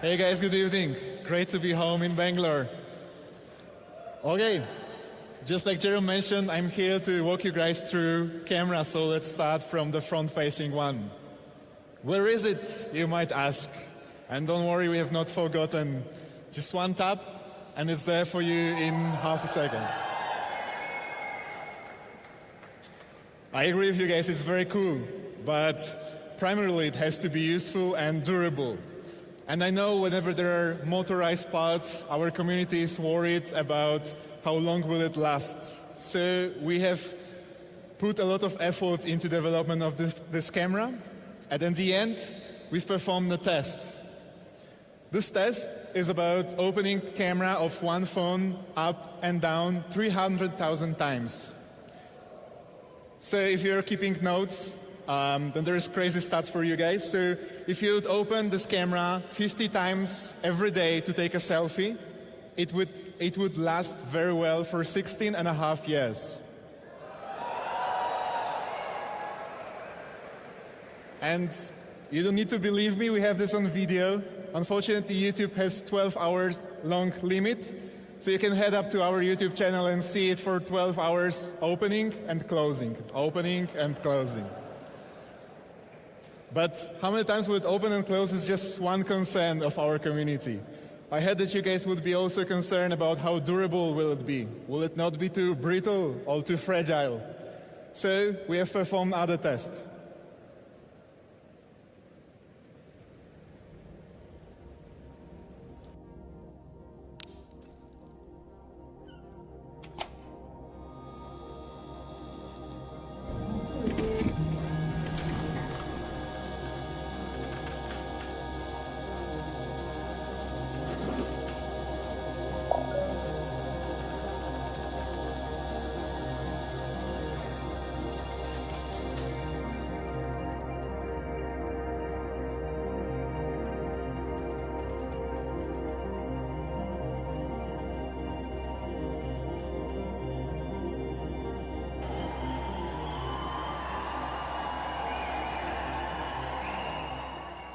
Hey guys, good evening. Great to be home in Bangalore. Okay, just like Jerome mentioned, I'm here to walk you guys through camera, so let's start from the front-facing one. Where is it, you might ask? And don't worry, we have not forgotten. Just one tap, and it's there for you in half a second. I agree with you guys, it's very cool, but primarily it has to be useful and durable. And I know whenever there are motorized parts, our community is worried about how long will it last. So we have put a lot of effort into development of this camera. And in the end, we've performed a test. This test is about opening camera of one phone up and down 300,000 times. So if you're keeping notes, then there is crazy stats for you guys. So if you would open this camera 50 times every day to take a selfie, it would last very well for 16 and a half years. And you don't need to believe me, we have this on video. Unfortunately, YouTube has 12 hours long limit. So you can head up to our YouTube channel and see it for 12 hours opening and closing, opening and closing. But how many times would open and close is just one concern of our community. I heard that you guys would be also concerned about how durable will it be. Will it not be too brittle or too fragile? So we have performed other tests.